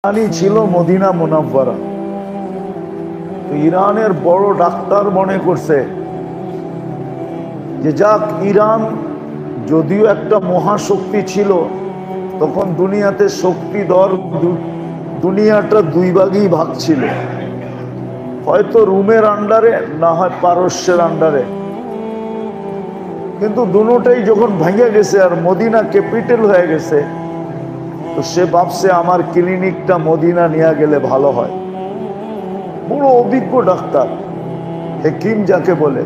রাজধানী ছিল মদিনা মুনাওয়ারা। ইরানের বড় ডাক্তার মনে করছে যে যাক, ইরান যদিও একটা মহাশক্তি ছিল, তখন দুনিয়াতে শক্তি দর দুনিয়াটা দুই ভাগই ভাগ ছিল, হয়তো রোমের আন্ডারে, না হয় পারস্যের আন্ডারে। কিন্তু দুটোটাই যখন ভেঙে গেছে আর মদিনা ক্যাপিটাল হয়ে গেছে, তো সে ভাবছে আমার ক্লিনিকটা মদিনা নিয়ে গেলে ভালো হয়। বড় অভিজ্ঞ ডাক্তার, হেকিম যাকে বলে,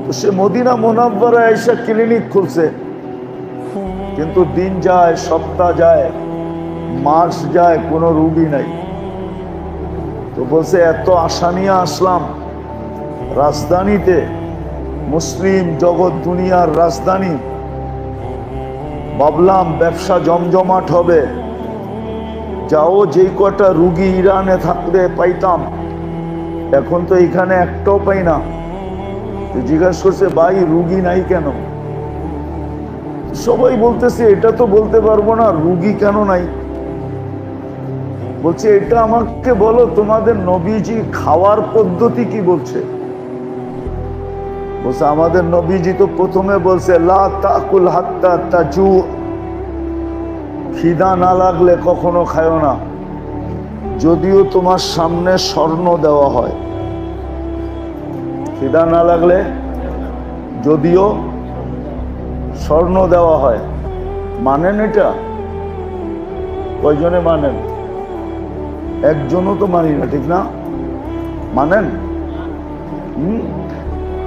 তো সে মদিনা মুনাওয়ারা এসে ক্লিনিক খুলছে। কিন্তু দিন যায়, সপ্তাহ যায়, মাস যায়, কোনো রুগী নাই। তো বলছে এত আশা নিয়ে আসলাম রাজধানীতে, মুসলিম জগৎ দুনিয়ার রাজধানী, ভাবলাম ব্যবসা জমজমাট হবে, যাও যে কটা রুগী ইরানে থাকলে পাইতাম, এখন তো এখানে একটাও পাই না। তো জিজ্ঞাসা করছে ভাই রুগী নাই কেন? সবাই বলতেছে এটা তো বলতে পারবো না, রুগী কেন নাই? বলছে এটা আমাকে বলো, তোমাদের নবীজি খাওয়ার পদ্ধতি কি বলছে? বলছে আমাদের নবীজি তো প্রথমে বলছে লা তাকুল হাত্তা তাজু, খিদা না লাগলে কখনো খায়ও না, যদিও তোমার সামনে স্বর্ণ দেওয়া হয়। খিদা না লাগলে যদিও স্বর্ণ দেওয়া হয়। মানেন এটা? কয়জনে মানেন? একজনও তো মানি না, ঠিক না? মানেন?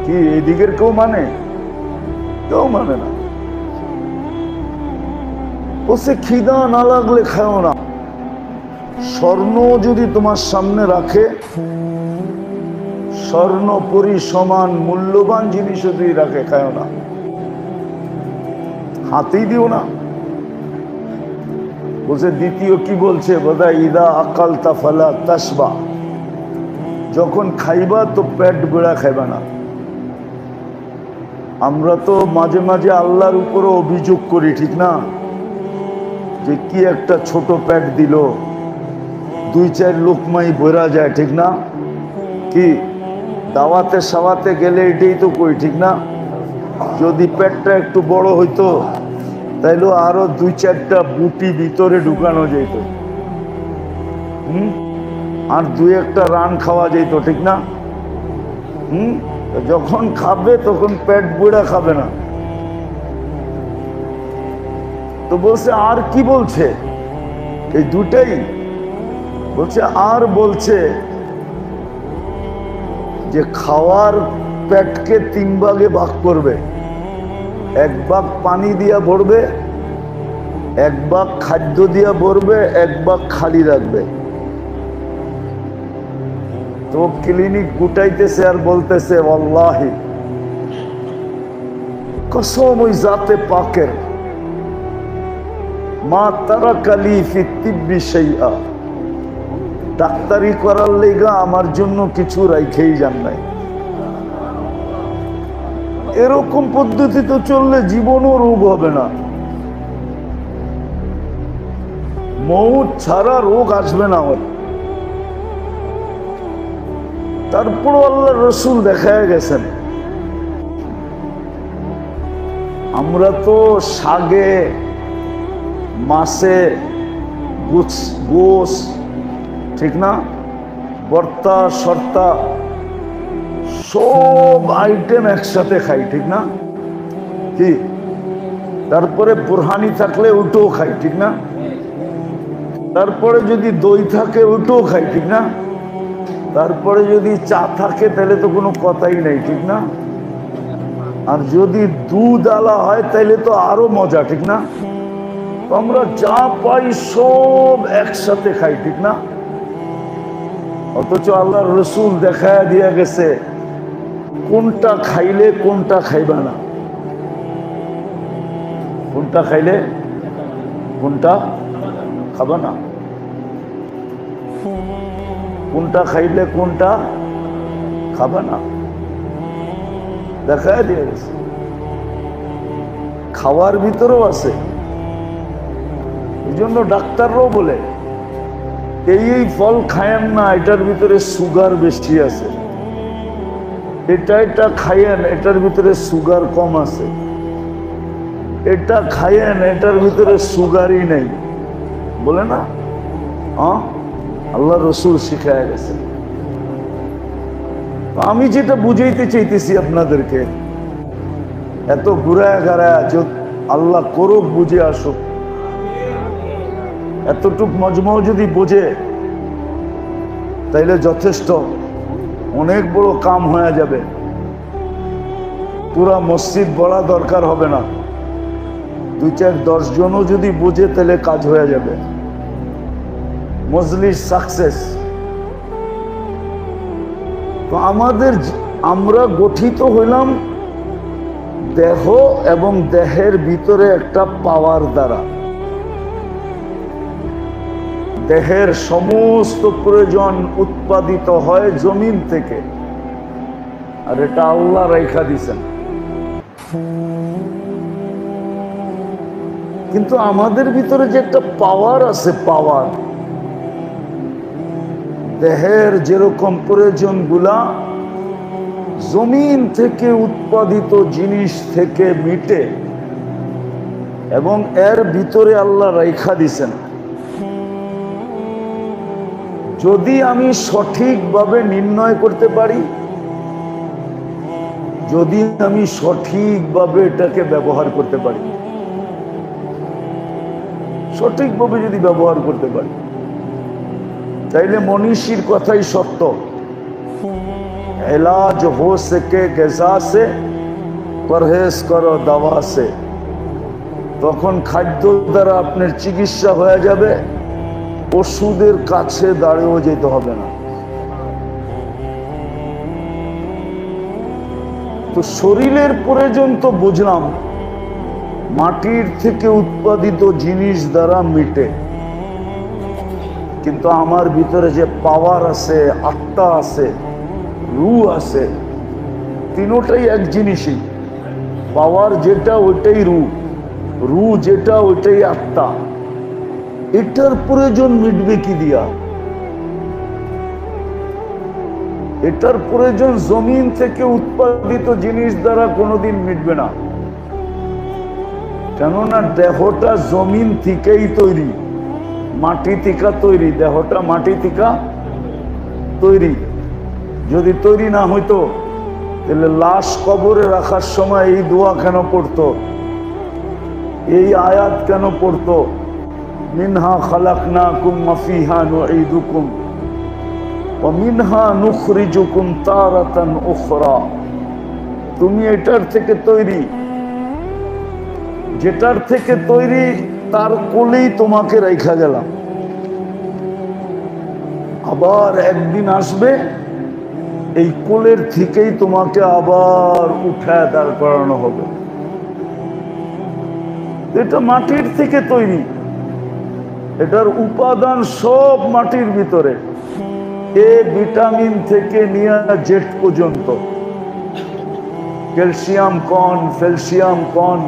কি এদিকের কেউ মানে? কেউ মানে না। বলছে খিদা না লাগলে খাও না, স্বর্ণ যদি তোমার সামনে রাখে, স্বর্ণ পরি সমান মূল্যবান জিনিস যদি রাখে, খাও না, হাতেই দিও না। বলছে দ্বিতীয় কি বলছে? বোধহয় ইদা আকালতা ফালা তাসবা, যখন খাইবা তো পেট বেড়া খাইবা না। আমরা তো মাঝে মাঝে আল্লাহর উপরে অভিযোগ করি, ঠিক না? যে কি একটা ছোট পেট দিল, দুই চার লোকমাই ভরা যায়, ঠিক না? কি দাওয়াতে সাওয়াতে গেলে এটাই তো কই, ঠিক না? যদি পেটটা একটু বড় হইতো তাইলে আরো দুই চারটা বুটি ভিতরে ঢুকানো যেত, আর দুই একটা রান খাওয়া যেত, ঠিক না? যখন খাবে তখন পেট বুড়া খাবে না। তো বলছে আর কি বলছে? এই দুটাই বলছে। আর বলছে যে খাওয়ার পেটকে তিন ভাগে ভাগ করবে, এক ভাগ পানি দিয়া ভরবে, এক ভাগ খাদ্য দিয়া ভরবে, এক ভাগ খালি রাখবে। তো ক্লিনিক গুটাইতেছে আর বলতেছে আল্লাহি কসম ওই জাতে পাকের, মা তারাকা লি ফি তিব্বি শাইআ, ডাক্তারি করার লেগা আমার জন্য কিছু রাইখেই যান নাই। এরকম পদ্ধতিতে চললে জীবনও রোগ হবে না, মৌত ছাড়া রোগ আসবে না। তারপরও আল্লাহ রসুল দেখায় গেছেন। আমরা তো শাগে, মাছে, গোস, ঠিক না, ভর্তা সর্তা, সব আইটেম একসাথে খাই, ঠিক না? কি তারপরে বুরহানি থাকলে ওটাও খাই, ঠিক না? তারপরে যদি দই থাকে ওটাও খাই, ঠিক না? তারপরে যদি চা থাকে তাহলে তো কোনো কথাই নাই, ঠিক না? আর যদি দুধ আলা হয় তাহলে তো আরো মজা, ঠিক না? তো আমরা যা পাই সব একসাথে খাই, ঠিক না? অথচ আল্লাহর রসুল দেখায় দিয়া গেছে কোনটা খাইলে কোনটা খাইবা না, কোনটা খাইলে কোনটা খাবা না, কোনটা খাইলে কোনটা খাবা না, দেখায় দিয়ে গেছে। খাওয়ার ভিতরেও আছে। এই জন্য ডাক্তাররাও বলে এই ফল খায়েন না, এটার ভিতরে সুগার বেশি আছে, এটা খায়েন, এটার ভিতরে সুগার কম আছে, এটা খায়েন, এটার ভিতরে সুগারই নেই, বলে না? আল্লাহ রসুল শিখায় গেছে। আমি যেটা বুঝাইতে চাইতেছি আপনাদেরকে, এত ঘুরায় গাড়ায় আল্লাহ করুক, বুঝে আসুক, এতটুক মজমাও যদি বোঝে তাইলে যথেষ্ট, অনেক বড় কাম হয়ে যাবে। পুরা মসজিদ বড়া দরকার হবে না, 2-4-10 জনও যদি বোঝে তাহলে কাজ হয়ে যাবে, মজলিস সাকসেস। তো আমরা গঠিত হইলাম দেহ এবং দেহের ভিতরে একটা পাওয়ার দ্বারা। দেহের সমস্ত প্রয়োজন উৎপাদিত হয় জমিন থেকে, আর এটা আল্লাহ রাইখা দিছেন। কিন্তু আমাদের ভিতরে যে একটা পাওয়ার আছে, পাওয়ার, দেহের যেরকম প্রয়োজন গুলা জমিন থেকে উৎপাদিত জিনিস থেকে মিটে, এবং এর ভিতরে আল্লাহ রাইখা দিছেন। যদি আমি সঠিকভাবে নির্ণয় করতে পারি, যদি আমি সঠিকভাবে এটাকে ব্যবহার করতে পারি, সঠিকভাবে যদি ব্যবহার করতে পারি, তাইলে মনীষীর কথাই সত্য, इलाज हो सके गजा से परहेज करो दवा से। তখন খাদ্য দ্বারা আপনার চিকিৎসা হয়ে যাবে, ওষুধের কাছে দাঁড়িয়েও যেতে হবে না। তো শরীরের প্রয়োজন তো বুঝলাম, মাটির থেকে উৎপাদিত জিনিস দ্বারা মিটে, কিন্তু আমার ভিতরে যে পাওয়ার আছে, আত্মা আছে, রূহ আছে, তিনোটাই এক জিনিসই। পাওয়ার যেটা ওইটাই রূহ, রূহ যেটা ওইটাই আত্মা। এটার প্রয়োজন মিটবে কি দিয়া? এটার প্রয়োজন জমিন থেকে উৎপাদিত জিনিস দ্বারা কোনোদিন মিটবে না, কেননা দেহটা জমিন থেকেই তৈরি, মাটি থেকে তৈরি, দেহটা মাটি থেকে তৈরি। যদি তৈরি না হইতো তাহলে লাশ কবরে রাখার সময় এই দোয়া কেন পড়তো, এই আয়াত কেন পড়তো? মিনহা খালাকনাকুম ওয়া ফিহা নুঈদুকুম ওয়া মিনহা নুখরিজুকুম তারাতান উখরা। তুমি এটার থেকে তৈরি, যেটার থেকে তৈরি তার কোলেই তোমাকে রাইখা গেলাম। আবার একদিন আসবে, এই কোলের থেকেই তোমাকে আবার উঠায় দাঁড় করানো হবে। এটা মাটির থেকে তৈরি, এটার উপাদান সব মাটির ভিতরে, এ ভিটামিন থেকে নিয়ে জেড পর্যন্ত, ক্যালসিয়াম কন, ক্যালসিয়াম কন,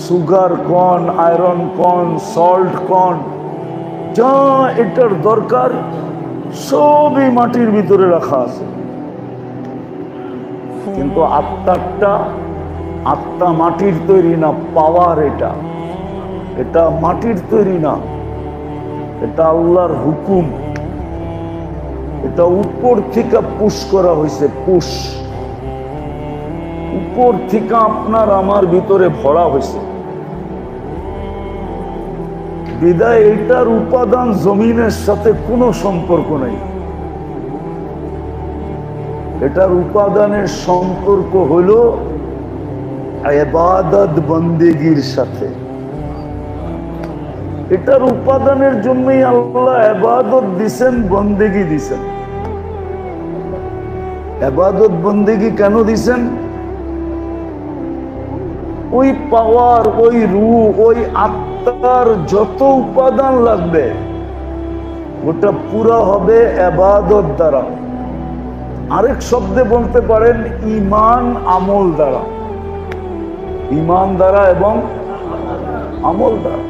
সুগার কন, আয়রন কন, সল্ট কন, যা এটার দরকার সবই মাটির ভিতরে রাখা আছে। কিন্তু আত্মা মাটির তৈরি না, পাওয়ার এটা, এটা মাটির তৈরি না, এটা আল্লাহর হুকুম। এটা উপর থেকে পুশ করা হয়েছে, পুশ, উপর থেকে আপনার আমার ভিতরে ভরা হয়েছে। বিদায় এটার উপাদান জমিনের সাথে কোনো সম্পর্ক নেই, এটার উপাদানের সম্পর্ক হলো ইবাদত বন্দেগীর সাথে। এটার উপাদানের জন্যই আল্লাহ ইবাদত দিছেন, বন্দেগী দিছেন। ইবাদত বন্দেগী কেন দিছেন? ওই পাওয়ার, ওই রূহ, ওই আত্মার যত উপাদান লাগবে ওটা পুরা হবে ইবাদত দ্বারা। আরেক শব্দে বলতে পারেন ঈমান আমল দ্বারা, ঈমান দ্বারা এবং আমল দ্বারা।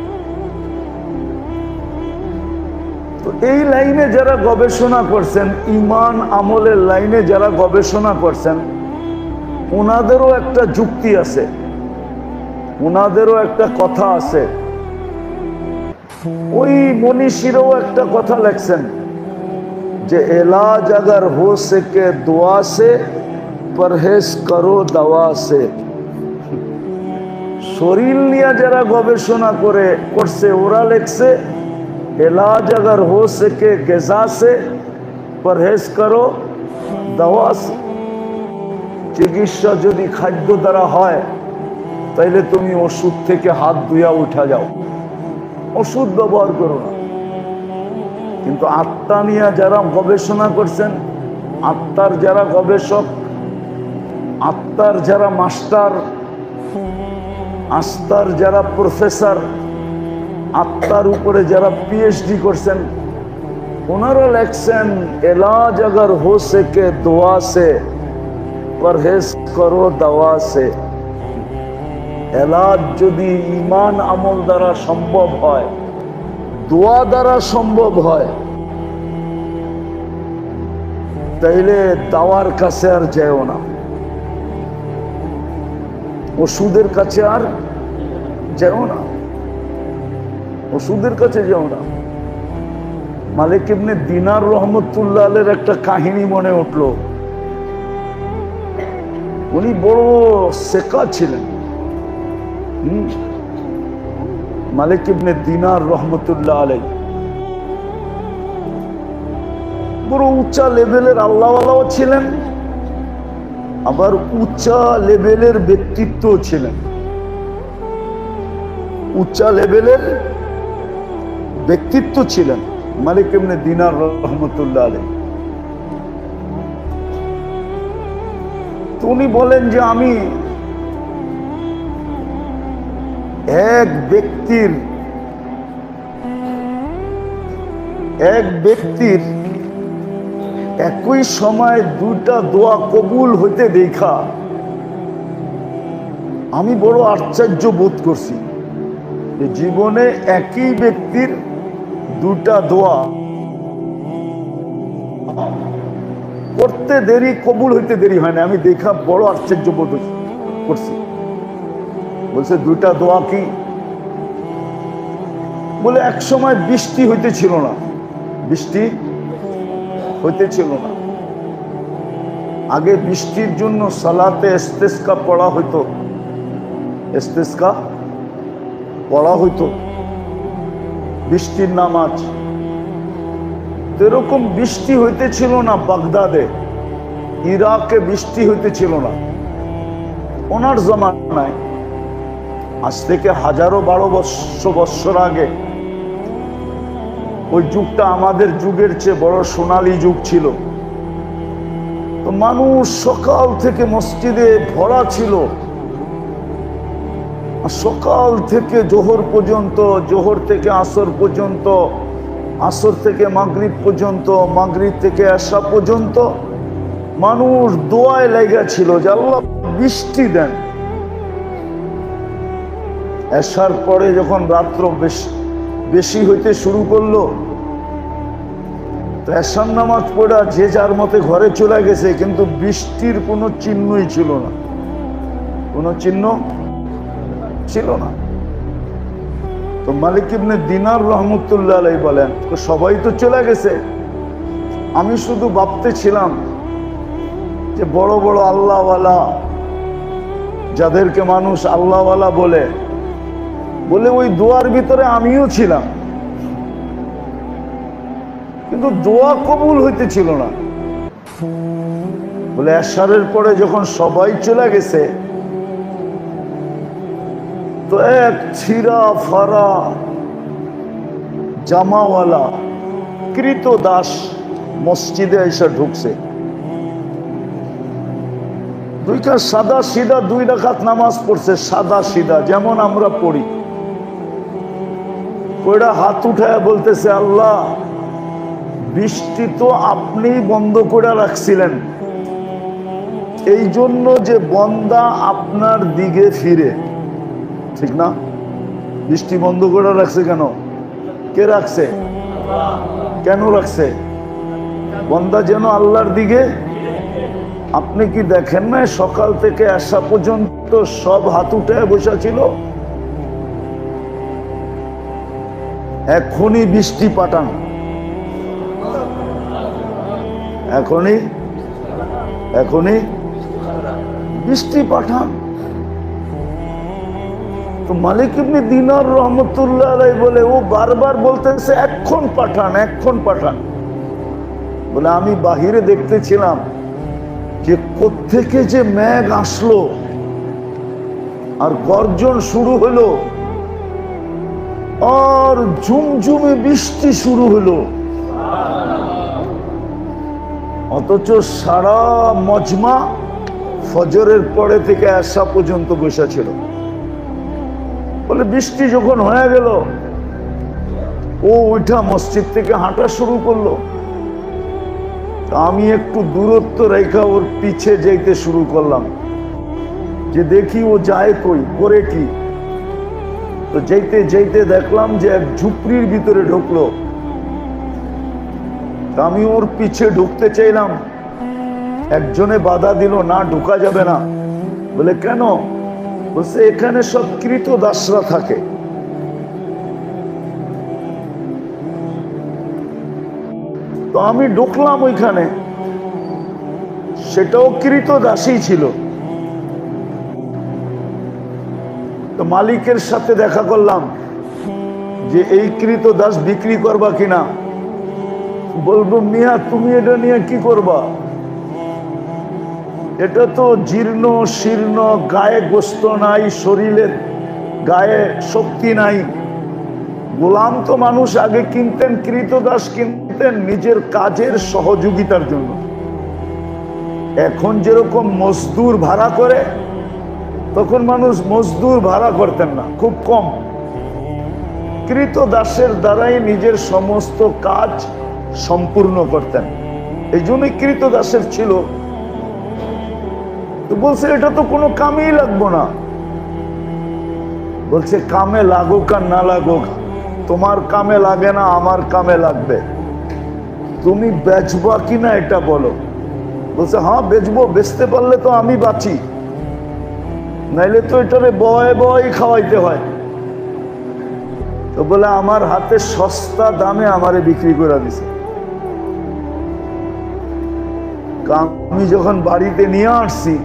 তো এই লাইনে যারা গবেষণা করছেন, ইমান আমলের লাইনে যারা গবেষণা করছেন, ওনাদেরও একটা যুক্তি আছে, ওনাদেরও একটা কথা আছে। ওই মনীষীরাও একটা কথা লেখছেন যে এলাজ अगर हो सके दुआ से परहेज करो दवा से। শরীর নিয়ে যারা গবেষণা করছে ওরা লেখছে এলাজ अगर हो सके गज़ा से परहेज करो दवा से। চিকিৎসা যদি খাদ্য দ্বারা হয় তাইলে তুমি ওষুধ থেকে হাত ধুইয়া উঠা যাও, ওষুধ ব্যবহার করো না। কিন্তু আত্মা নিয়ে যারা গবেষণা করছেন, আত্মার যারা গবেষক, আত্মার যারা মাস্টার, আস্তার যারা প্রফেসর, আত্মার উপরে যারা পিএইচডি করছেন, ওনারা লেখছেন এলাজ अगर हो सके दुआ से परहेज करो दवा से। এলাজ যদি ইমান আমল দ্বারা সম্ভব হয়, দোয়া দ্বারা সম্ভব হয়, তাইলে দাওয়ার কাছে আর যেও না, ওষুধের কাছে আর যেও না, ওষুধের কাছে যেও না। মালিক ইবনে দিনার রহমতুল্লাহ আলাইহির একটা কাহিনী মনে উঠলো। উনি বড় সেকা ছিলেন। মালিক ইবনে দিনার রহমতুল্লাহ আলাইহি বড় উঁচা লেভেলের আল্লাহওয়ালাও ছিলেন, আবার উঁচা লেভেলের ব্যক্তিত্ব ছিলেন। উঁচা লেভেলের ব্যক্তিত্ব ছিলেন মালিক ইবনে দিনার রহমতুল্লাহ আলাইহি। তো উনি বলেন যে আমি এক ব্যক্তির একই সময় দুইটা দোয়া কবুল হইতে দেখা আমি বড় আশ্চর্য বোধ করছি। যে জীবনে একই ব্যক্তির দুটা দোয়া করতে দেরি, কবুল হইতে দেরি হয় না, আমি দেখা বড় আশ্চর্য বোধ করছি। বলছে দুইটা দোয়া কি? বলে এক সময় বৃষ্টি হইতেছিল না, বৃষ্টি হইতেছিল না। আগে বৃষ্টির জন্য সালাতে ইস্তেসকা পড়া হইতো, ইস্তেসকা পড়া হইতো, বৃষ্টির নামাজ। এরকম বৃষ্টি হইতেছিল না বাগদাদে, ইরাকে বৃষ্টি হইতেছিল না ওনার জমানায়। আজ থেকে 1012 বৎসর আগে ওই যুগটা আমাদের যুগের চেয়ে বড় সোনালী যুগ ছিল। তো মানুষ সকাল থেকে মসজিদে ভরা ছিল, সকাল থেকে জোহর পর্যন্ত, জোহর থেকে আসর পর্যন্ত, আসর থেকে মাগরিব পর্যন্ত, মাগরিব থেকে এশা পর্যন্ত মানুষ দোয়ায় লেগে ছিল যে আল্লাহ বৃষ্টি দেন। এশার পরে যখন রাত্র বেশি হইতে শুরু করলো, তো এশার নামাজ পড়া যে যার মতে ঘরে চলে গেছে, কিন্তু বৃষ্টির কোনো চিহ্নই ছিল না, কোনো চিহ্ন ছিল না। তো মালিক ইবনে দিনার রহমতুল্লাহ আলাইহি বলেন সবাই তো চলে গেছে, আমি শুধু ভাবতেছিলাম যে বড় বড় আল্লাহওয়ালা, যাদেরকে মানুষ আল্লাহওয়ালা বলে ওই দোয়ার ভিতরে আমিও ছিলাম, কিন্তু দোয়া কবুল হইতেছিল না। বলে এশারের পরে যখন সবাই চলে গেছে, তো এক ছিঁড়া ফারা জামাওয়ালা কৃত দাস মসজিদে এসে ঢুকছে। দুইটা সাদা সিধা 2 রাকাত নামাজ পড়ছে, সাদা সিধা যেমন আমরা পড়ি। ওইটা হাত উঠায় বলতেছে আল্লাহ বৃষ্টি তো আপনি বন্ধ করে রাখছিলেন, এই জন্য যে বন্দা আপনার দিকে ফিরে, ঠিক না? বৃষ্টি বন্ধ করে রাখছে কেন? কে রাখছে? কেন রাখছে? বন্দা যেন আল্লাহর দিকে। আপনি কি দেখেন না সকাল থেকে আসা পর্যন্ত সব হাত উঠায় বসা ছিল? এখনই বৃষ্টি পাঠান, এখনই বৃষ্টি পাঠান। তো মালিক ইবনে দিনার রহমতুল্লাহ আলাইহি বলে, ও বারবার বলতেছে এখন পাঠান, এখন পাঠান। বলে আমি বাহিরে দেখতেছিলাম যে কোত্থেকে যে মেঘ আসলো আর গর্জন শুরু হলো আর ঝুমঝুমে বৃষ্টি শুরু হলো, অথচ সারা মজমা ফজরের পরে থেকে আসা পর্যন্ত বসা ছিল। বলে বৃষ্টি যখন হয়ে গেল, ও ওইটা মসজিদ থেকে হাঁটা শুরু করলো। আমি একটু দূরত্ব রেখা ওর পিছে যাইতে শুরু করলাম, যে দেখি ও যায় কই, করে কি। তো যাইতে যাইতে দেখলাম যে এক ঝুপড়ির ভিতরে ঢুকলো। আমি ওর পিছে ঢুকতে চাইলাম, একজনে বাধা দিল, না ঢুকা যাবে না। বলে কেন? বলছে এখানে সব কৃতদাসরা থাকে। তো আমি ঢুকলাম ওইখানে, সেটাও কৃতদাসী ছিল। তো মালিকের সাথে দেখা করলাম যে এই কৃতদাস বিক্রি করবা কিনা। বলবো মিয়া তুমি এটা নিয়ে কি করবা? এটা তো জীর্ণ শীর্ণ, গায়ে গোস্ত নাই, শরীরের গায়ে শক্তি নাই। গোলাম তো মানুষ আগে কিনতেন, কৃতদাস কিনতেন নিজের কাজের সহযোগিতার জন্য। এখন যেরকম মজদুর ভাড়া করে, তখন মানুষ মজদুর ভাড়া করতেন না, খুব কম। কৃতদাসের দ্বারাই নিজের সমস্ত কাজ সম্পূর্ণ করতেন, এই জন্যই কৃতদাসের ছিল। তো বলছে এটা তো কোনো কামেই লাগবো না। বলছে কামে লাগুক আর না লাগুক, তোমার কামে লাগে না, আমার কামে লাগবে। তুমি বেচবা কিনা এটা বলো। বলছে হ্যাঁ বেচবো, বেচতে পারলে তো আমি বাঁচি, নাইলে তো এটারে বয় বয় খাওয়াইতে হয়। তো বলে আমার হাতে সস্তা দামে আমারে বিক্রি করে দিছে। আমি যখন বাড়িতে নিয়ে আসছি,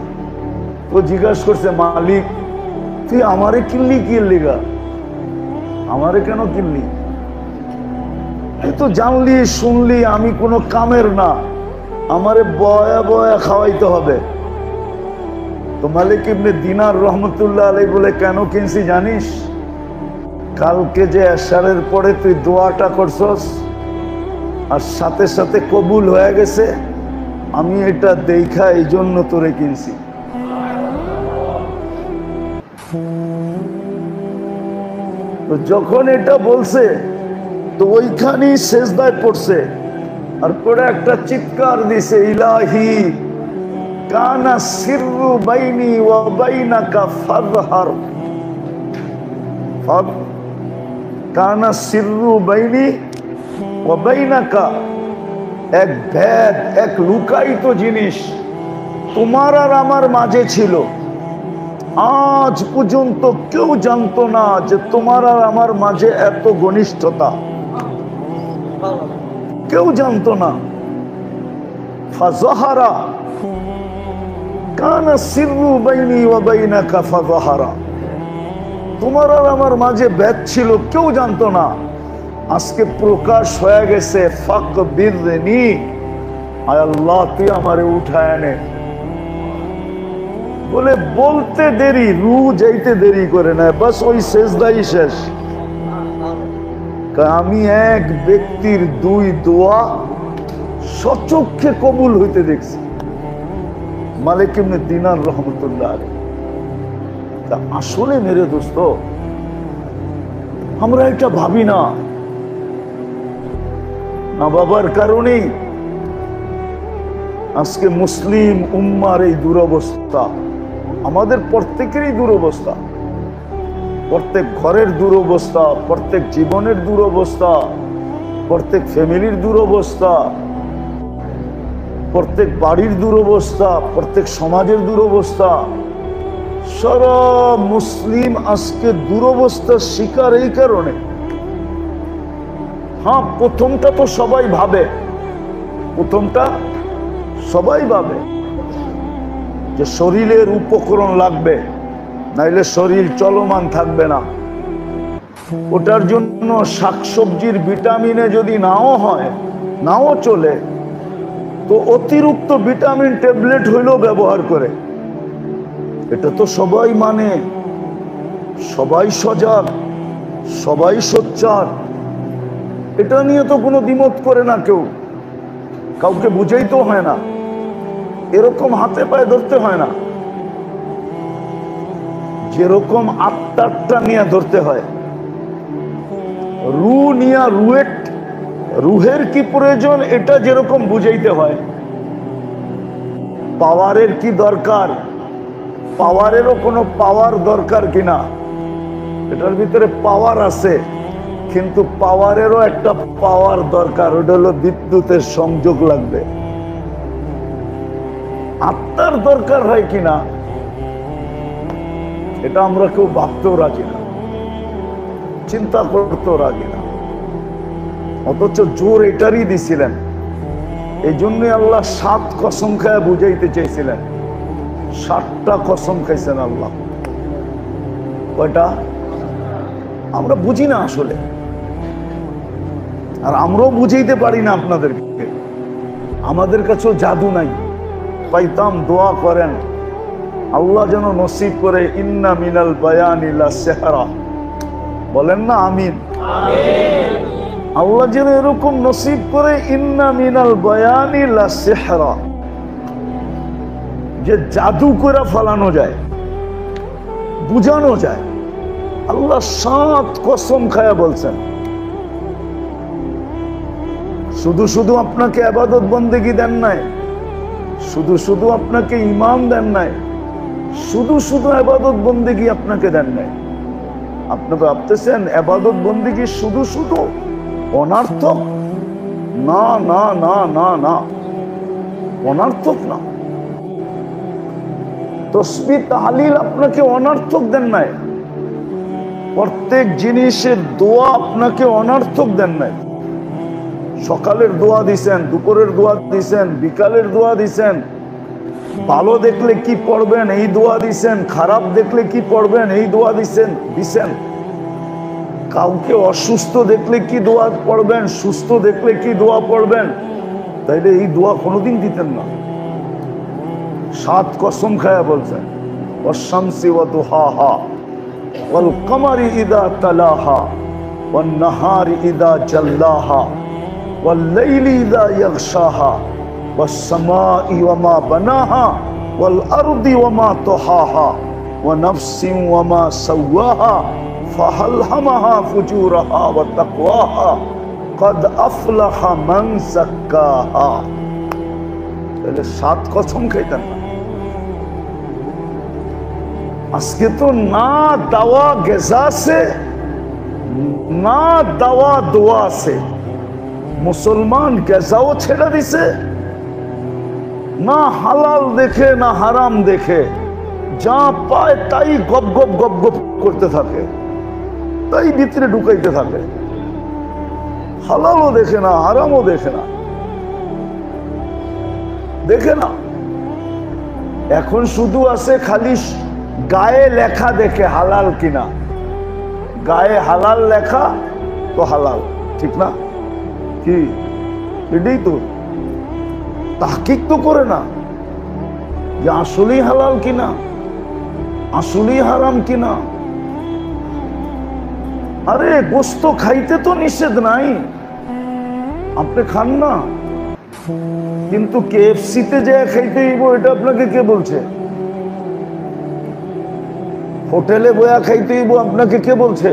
তো জিজ্ঞাসা করছে মালিক তুই আমারে কিনলি কি লেগা? আমারে কেন কিনলি? তুই তো জানলি শুনলি আমি কোনো কামের না, আমারে বয়া বয়া খাওয়াইতে হবে। তো মালিক ইবনে দিনার রহমতুল্লাহ আলাইহি বলে কেন কিনছি জানিস? কালকে যে এশারের পরে তুই দোয়াটা করছস আর সাথে সাথে কবুল হয়ে গেছে, আমি এটা দেখা এই জন্য তোরে কিনছি। তো যখন এটা বলছে, তো ওইখানেই সেজদায় পড়ছে, আর পরে একটা চিৎকার দিছে, ইলাহি কানা সিররু বাইনি ওয়া বাইনাকা ফাযহার। কানা সিররু বাইনি ওয়া বাইনাকা, এক ভেদ, এক লুকায়িত জিনিস তোমার আর আমার মাঝে ছিল। আজ পর্যন্ত কেউ জানতো না যে তোমার আর আমার মাঝে এত ঘনিষ্ঠতা, কেউ জানতো না। ফাযহারা কানা সিররু বাইনি ওয়া বাইনাকা ফাযহারা, তোমার আর আমার মাঝে ভেদ ছিল, কেউ জানতো না। আজকে প্রকাশ হয়ে গেছে। ফাকবিরনি, আয় আল্লাহ তুই আমারে উঠায় নে। বলে বলতে দেরি, রু যাইতে দেরি করে না, বাস ওই সেজদাই শেষ। আমি এক ব্যক্তির দুই দোয়া সচক্ষে কবুল হইতে দেখছি, মালিক ইবনে দিনার রহমতুল্লাহ আলাইহি। তা আসলে মেরে দোস্ত, আমরা এটা ভাবি না, না বাবার কারণেই আজকে মুসলিম উম্মার এই দুরবস্থা। আমাদের প্রত্যেকেরই দুরবস্থা, প্রত্যেক ঘরের দুরবস্থা, প্রত্যেক জীবনের দুরবস্থা। প্রত্যেক ফ্যামিলির দুরবস্থা, প্রত্যেক বাড়ির দুরবস্থা, প্রত্যেক সমাজের দুরবস্থা। সারা মুসলিম আজকে দুরবস্থার শিকার এই কারণে। হ্যাঁ, প্রথমটা তো সবাই ভাবে, প্রথমটা সবাই ভাবে যে শরীরের উপকরণ লাগবে, নাইলে শরীর চলমান থাকবে না। ওটার জন্য শাকসবজির ভিটামিনে যদি নাও হয়, নাও চলে, তো অতিরিক্ত ভিটামিন ট্যাবলেট হইলেও ব্যবহার করে। এটা তো সবাই মানে, সবাই সজাগ, সবাই সোচ্চার। এটা নিয়ে তো কোনো দ্বিমত করে না কেউ, কাউকে বুঝাইতেও হয় না, এরকম হাতে পায়ে ধরতে হয় না, যেরকম আত্মারটা নিয়ে ধরতে হয়। রু নিয়া রুহের কি প্রয়োজন এটা যেরকম বুঝাইতে হয়। পাওয়ারের কি দরকার, পাওয়ারেরও কোনো পাওয়ার দরকার কিনা, এটার ভিতরে পাওয়ার আছে, কিন্তু পাওয়ারেরও একটা পাওয়ার দরকার, ওটা হলো বিদ্যুতের সংযোগ লাগবে। আত্মার দরকার হয় কিনা এটা আমরা কেউ ভাবতেও রাজি না, চিন্তা করতেও রাজি না। অথচ জোর এটারই দিছিলেন। এই জন্য আল্লাহ 7 কসম খায় বুঝাইতে চাইছিলেন। 7টা কসম খাইছেন আল্লাহ। কয়টা? আমরা বুঝি না আসলে, আর আমরাও বুঝাইতে পারি না আপনাদেরকে। আমাদের কাছেও জাদু নাই, পাইতাম দোয়া করেন আল্লাহ যেন নসিব করে। ইন্না মিনাল বায়ানি লা সিহরা, বলেন না আমিন। আল্লাহ যেন এরকম নসিব করে, ইন্না মিনাল বায়ানি লা সিহরা, যে জাদু করে ফলানো যায়, বুঝানো যায়। আল্লাহ 7 কসম খায়া বলছেন। শুধু শুধু আপনাকে ইবাদত বন্দেগী দেন নাই, শুধু শুধু আপনাকে ঈমান দেন নাই, শুধু শুধু ইবাদত বন্দেগী আপনাকে দেন নাই। আপনি ভাবতেছেন ইবাদত বন্দেগী শুধু শুধু অনার্থক? না না না না না, অনার্থক না। তাসবিহ তাহলিল আপনাকে অনার্থক দেন নাই, প্রত্যেক জিনিসের দোয়া আপনাকে অনার্থক দেন নাই। সকালের দোয়া দিছেন, দুপুরের দোয়া দিছেন, বিকালের দোয়া দিছেন, ভালো দেখলে কি পড়বেন এই দোয়া দিছেন, খারাপ দেখলে কি পড়বেন এই দোয়া দিছেন। কাউকে অসুস্থ দেখলে কি দোয়া পড়বেন, সুস্থ দেখলে কি দোয়া পড়বেন, তাইলে এই দোয়া কোনোদিন দিতেন না। 7 কসম খায়া বলছেন, ওয়াশ-শামসি ওয়া দুহাহা ওয়াল কমারি ইযা তালাহা ওয়ান নাহারি ইযা জাল্লাহা ওয়াল লাইলি ইযা ইয়াগশাহা ওয়াস সামাই ওয়া মা বানাহা ওয়াল আরদি ওয়া মা তাহাহা ওয়া নাফসিন ওয়া মা সাওয়াহা ফাহালহামাহা ফুজুরাহা ওয়া তাকওয়াহা কদ আফলাহা মান যাক্কাহা। তাহলে 7 কসম খাইতেন না। আজকে তো না দাওয়া গেজা সে, না দাওয়া দোয়া সে। মুসলমান গেজাও ছেড়ে দিছে, না হালাল দেখে না হারাম দেখে, যা পায় তাই গপ গপ গপ গপ করতে থাকে, তাই ভিতরে ঢুকাইতে থাকে। হালালও দেখে না, হারামও দেখে না, দেখে না। এখন শুধু আছে খালি গায়ে লেখা দেখে হালাল কিনা, গায়ে হালাল লেখা তো হালাল, ঠিক না? কি এটাই তো তাহকিক তো করে না যে আসলেই হালাল কিনা, আসলেই হারাম কিনা। আরে গোস্ত খাইতে তো নিষেধ নাই, আপনি খান না, কিন্তু কেএফসিতে যে খাইতে হইব এটা আপনাকে কে বলছে? হোটেলে বয়া খাইতে হইব আপনাকে কে বলছে?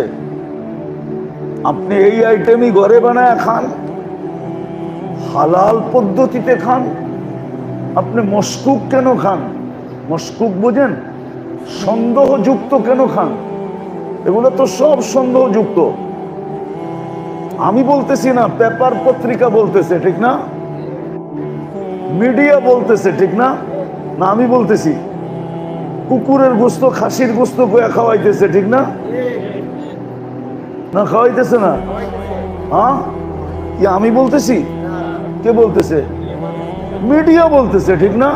আপনি এই আইটেমই ঘরে বানায় খান, হালাল পদ্ধতিতে খান। আপনি মশকুক কেন খান? মশকুক বোঝেন? সন্দেহযুক্ত কেন খান? এগুলো তো সব সন্দেহযুক্ত। আমি বলতেছি না, পেপার পত্রিকা বলতেছে, ঠিক না? মিডিয়া বলতেছে, ঠিক না? না আমি বলতেছি? কুকুরের গোস্ত খাসির গোস্ত গোয়া খাওয়াইতেছে, ঠিক না? না খাওয়াইতেছে না? হ্যাঁ, কি আমি বলতেছি? কে বলতেছে? মিডিয়া বলতেছে, ঠিক না?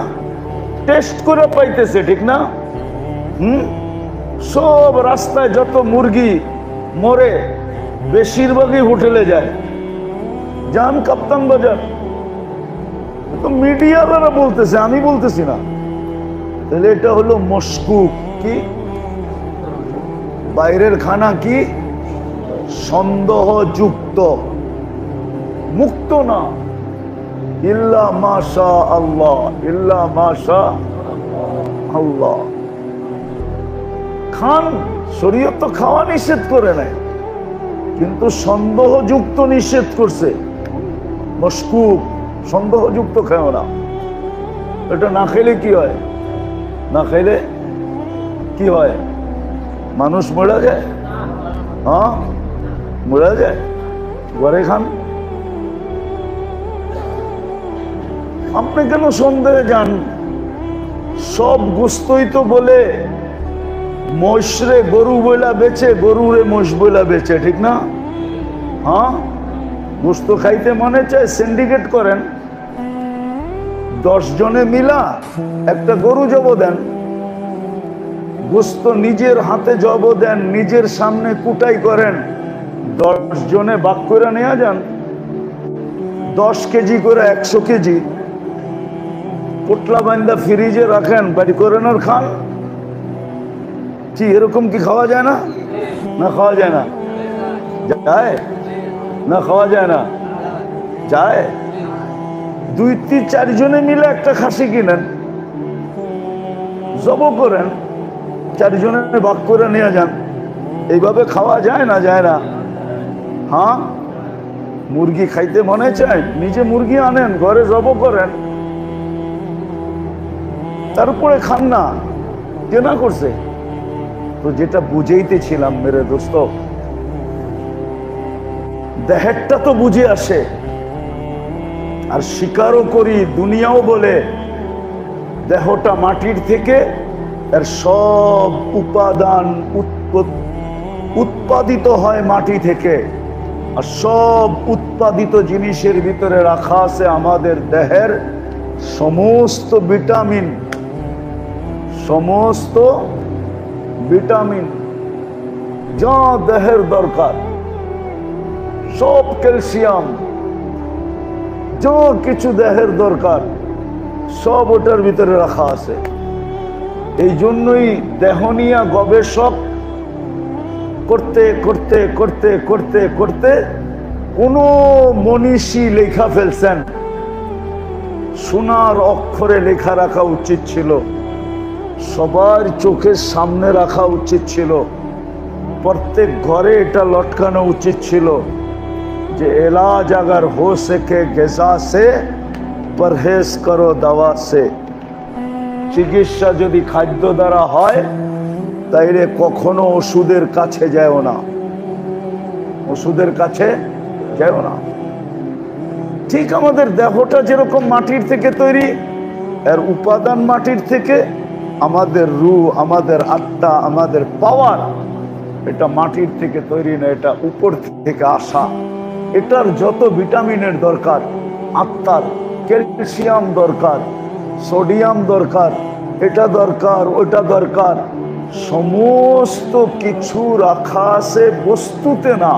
টেস্ট করে পাইতেছে, ঠিক না? সব রাস্তায় যত মুরগি মরে বেশিরভাগই হোটেলে যায়। যান কাপ্তান বাজার, তো মিডিয়াওয়ালা বলতেছে, আমি বলতেছি না। তাহলে এটা হলো মশকুক, কি বাইরের খানা, কি সন্দেহযুক্ত, মুক্ত না। ইল্লা মাশা আল্লাহ, ইল্লা মাশা আল্লাহ। খান, শরীয়ত তো খাওয়া নিষেধ করে নাই, কিন্তু সন্দেহযুক্ত নিষেধ করছে। মশকুক, সন্দেহযুক্ত খাও না। এটা না খেলে কি হয়? না খেলে কি হয়? মানুষ মরা যায়। হ্যাঁ, মরা যায়। ঘরে খান। আপনি কেন সন্দেহে যান? সব গোস্তই তো বলে মহিষরে গরু বইলা বেচে, গরুরে মহিষ বইলা বেচে, ঠিক না? হ্যাঁ, গোস্ত খাইতে মনে চায়, সিন্ডিকেট করেন, 10 জনে মিলা একটা গরু জব দেন, গোস্ত নিজের হাতে জব দেন, নিজের সামনে কুটাই করেন, 10 জনে ভাগ করে নেওয়া যান, 10 কেজি করে 100 কেজি পোটলা বান্ধা ফ্রিজে রাখেন, বাড়ি করেন আর খান। কি এরকম কি খাওয়া যায় না? না খাওয়া যায় না? যায় না? খাওয়া যায় না? যায়। 2-4 জনে মিলে একটা খাসি কিনেন, জব করেন, 4 জনে ভাগ করে নিয়ে যান। এইভাবে খাওয়া যায় না? যায় না? হ্যাঁ, মুরগি খাইতে মনে চায়, নিজে মুরগি আনেন, ঘরে জব করেন, তারপরে খান না। কেনা করছে তো। যেটা বুঝাইতেছিলাম মেরে দোস্ত, দেহেরটা তো বুঝে আসে, আর স্বীকারও করি, দুনিয়াও বলে দেহটা মাটির থেকে, এর সব উপাদান উৎপাদিত হয় মাটি থেকে, আর সব উৎপাদিত জিনিসের ভিতরে রাখা আছে আমাদের দেহের সমস্ত ভিটামিন, সমস্ত ভিটামিন যা দেহের দরকার, সব ক্যালসিয়াম, যা কিছু দেহের দরকার সব ওটার ভিতরে রাখা আছে। এই জন্যই দেহ নিয়ে গবেষক করতে করতে করতে করতে করতে কোন মনীষী লেখা ফেলছেন, সোনার অক্ষরে লেখা রাখা উচিত ছিল, সবার চোখের সামনে রাখা উচিত ছিল, প্রত্যেক ঘরে এটা লটকানো উচিত ছিল যে এলাজ अगर हो सके গিজা সে পরহেজ করো দাওয়া সে। চিকিৎসা যদি খাদ্য দ্বারা হয় তাইলে কখনো ওষুধের কাছে যাও না, ওষুধের কাছে যাও না। ঠিক আমাদের দেহটা যেরকম মাটির থেকে তৈরি, এর উপাদান মাটির থেকে, আমাদের রূহ, আমাদের আত্মা, আমাদের পাওয়ার, এটা মাটির থেকে তৈরি না, এটা উপর থেকে আসা। এটার যত ভিটামিনের দরকার, আত্মার ক্যালসিয়াম দরকার, সোডিয়াম দরকার, এটা দরকার, ওটা দরকার, সমস্ত কিছু রাখা আছে বস্তুতে না,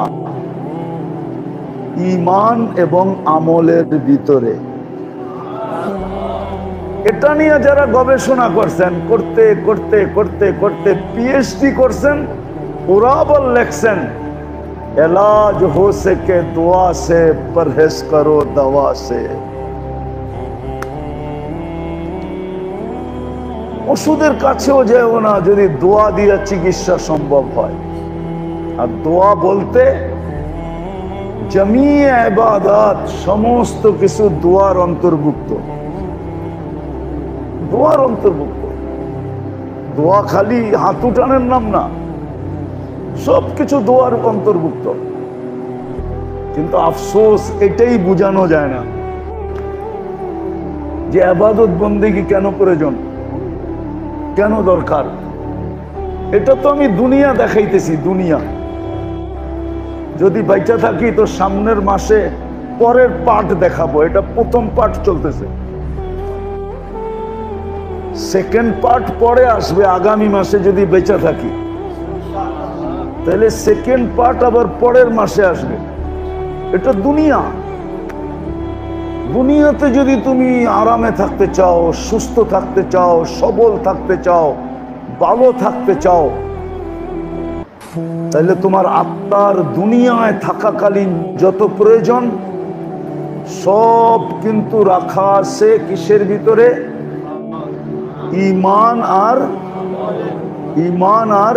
ঈমান এবং আমলের ভিতরে। এটা নিয়ে যারা গবেষণা করছেন, করতে করতে করতে করতে পিএইচডি করছেন, ওরা আবার লেখছেন इलाज हो सके दुआ से परहेज करो दवा से। ওষুধের কাছেও যেও না যদি দোয়া দিয়ে চিকিৎসা সম্ভব হয়। আর দোয়া বলতে জামিয়ে ইবাদত, সমস্ত কিছু দোয়ার অন্তর্ভুক্ত, দোয়ার অন্তর্ভুক্ত। দোয়া খালি হাত উঠানোর নাম না, সবকিছু দোয়ার অন্তর্ভুক্ত। কিন্তু আফসোস এটাই বোঝানো যায় না যে ইবাদত বন্দেগী কেন প্রয়োজন, কেন দরকার। এটা তো আমি দুনিয়া দেখাইতেছি, দুনিয়া। যদি বাইচা থাকি তো সামনের মাসে পরের পার্ট দেখাবো। এটা প্রথম পার্ট চলতেছে, সেকেন্ড পার্ট পরে আসবে আগামী মাসে। যদি বেঁচে থাকি তাহলে সেকেন্ড পার্ট আবার পরের মাসে আসবে। এটা দুনিয়া। দুনিয়াতে যদি তুমি আরামে থাকতে চাও, সুস্থ থাকতে চাও, সবল থাকতে চাও, ভালো থাকতে চাও, তাহলে তোমার আত্মার দুনিয়ায় থাকাকালীন যত প্রয়োজন সব কিন্তু রাখা আছে কিসের ভিতরে? ইমান আর